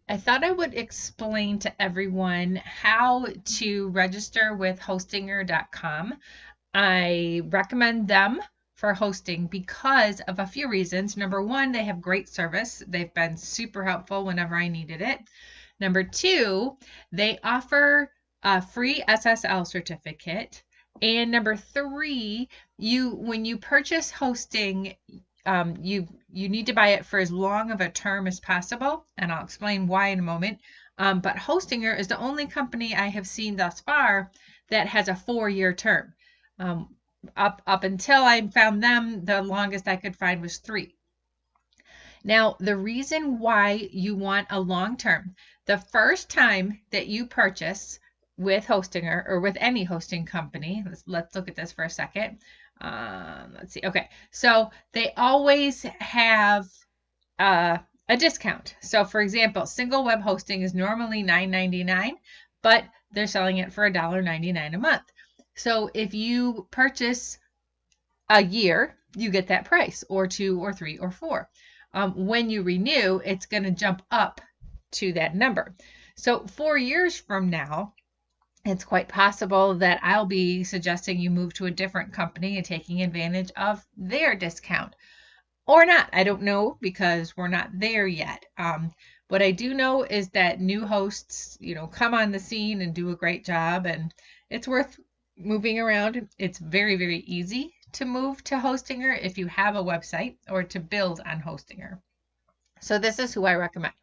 I thought I would explain to everyone how to register with Hostinger.com. I recommend them for hosting because of a few reasons. Number one, they have great service. They've been super helpful whenever I needed it. Number two, they offer a free SSL certificate. And number three, when you purchase hosting, you need to buy it for as long of a term as possible, and I'll explain why in a moment. But Hostinger is the only company I have seen thus far that has a 4-year term. Up until I found them, the longest I could find was 3. Now, the reason why you want a long term, the first time that you purchase with Hostinger or with any hosting company, let's look at this for a second. Let's see. Okay, so they always have a discount. So, for example, single web hosting is normally $9.99, but they're selling it for $1.99 a month. So, if you purchase a year, you get that price, or 2 or 3 or 4. When you renew, it's going to jump up to that number. So 4 years from now, it's quite possible that I'll be suggesting you move to a different company and taking advantage of their discount. Or not. I don't know because we're not there yet. What I do know is that new hosts, come on the scene and do a great job, and it's worth moving around. It's very, very easy to move to Hostinger if you have a website or to build on Hostinger. So this is who I recommend.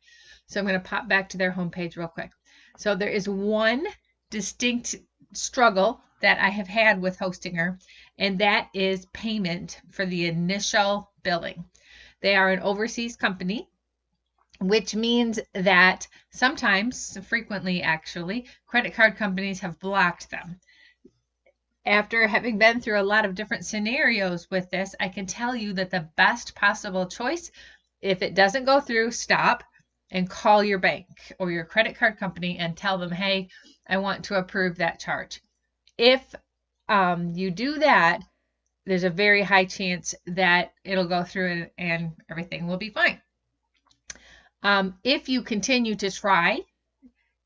So I'm going to pop back to their homepage real quick. So there is one distinct struggle that I have had with Hostinger, and that is payment for the initial billing. They are an overseas company, which means that sometimes, frequently actually, credit card companies have blocked them. After having been through a lot of different scenarios with this, I can tell you that the best possible choice, if it doesn't go through, stop and call your bank or your credit card company and tell them, hey, I want to approve that charge. If you do that, there's a very high chance that it'll go through and everything will be fine. If you continue to try,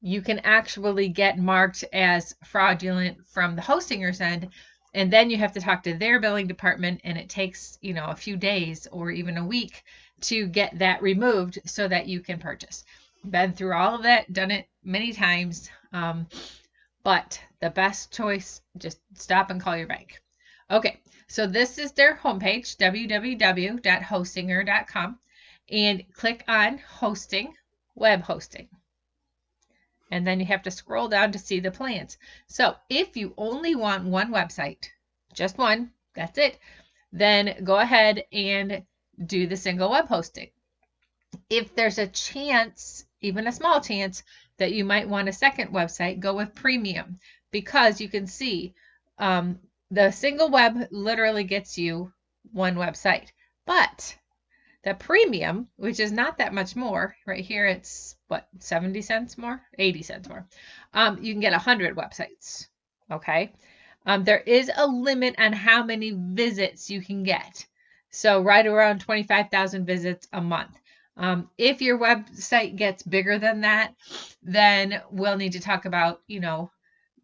you can actually get marked as fraudulent from the Hostinger's end, and then you have to talk to their billing department, and it takes a few days or even a week to get that removed so that you can purchase. Been through all of that, done it many times, but the best choice, just stop and call your bank. Okay, so this is their homepage, www.hostinger.com, and click on hosting, web hosting. And then you have to scroll down to see the plans. So if you only want one website, just one, that's it, then go ahead and do the single web hosting. If there's a chance, even a small chance, that you might want a second website, go with premium, because you can see the single web literally gets you one website. But the premium, which is not that much more, right here it's 70 cents more, 80 cents more. You can get 100 websites. Okay. There is a limit on how many visits you can get. So right around 25,000 visits a month. If your website gets bigger than that, then we'll need to talk about,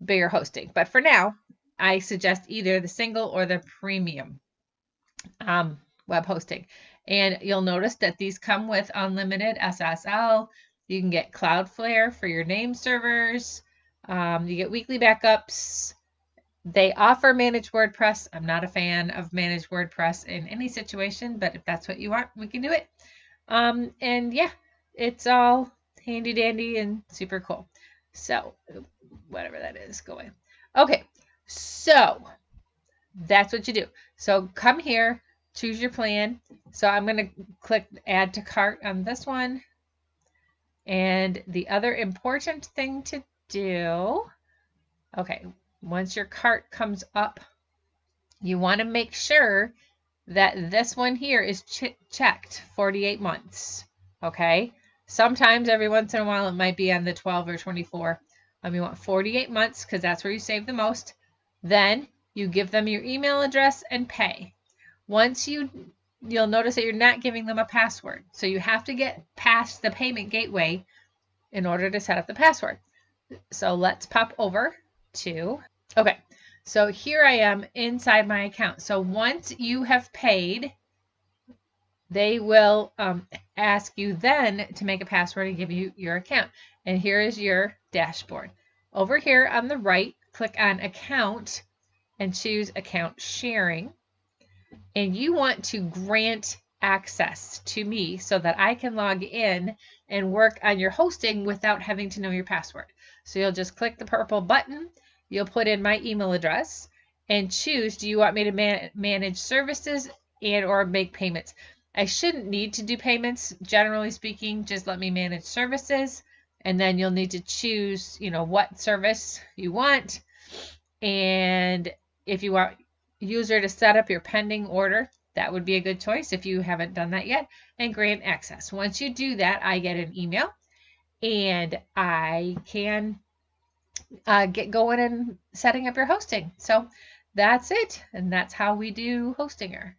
bigger hosting. But for now, I suggest either the single or the premium web hosting. And you'll notice that these come with unlimited SSL. You can get Cloudflare for your name servers. You get weekly backups. They offer managed WordPress. I'm not a fan of managed WordPress in any situation, but if that's what you want, we can do it. And yeah, it's all handy dandy and super cool. So whatever that is, go away. Okay, so that's what you do. So come here, choose your plan. So I'm going to click add to cart on this one. And the other important thing to do, okay, once your cart comes up, you want to make sure that this one here is checked 48 months. Okay, sometimes every once in a while it might be on the 12 or 24. You want 48 months because that's where you save the most. Then you give them your email address and pay. Once you'll notice that you're not giving them a password. So you have to get past the payment gateway in order to set up the password. So let's pop over to, okay, so here I am inside my account. So once you have paid, they will ask you then to make a password and give you your account. And here is your dashboard. Over here on the right, click on account and choose account sharing. And you want to grant access to me so that I can log in and work on your hosting without having to know your password. So you'll just click the purple button, you'll put in my email address and choose, do you want me to manage services and or make payments? I shouldn't need to do payments, generally speaking, just let me manage services, and then you'll need to choose, what service you want. And if you want user to set up your pending order, that would be a good choice if you haven't done that yet, and grant access. Once you do that, I get an email and I can get going and setting up your hosting. So that's it, and that's how we do Hostinger.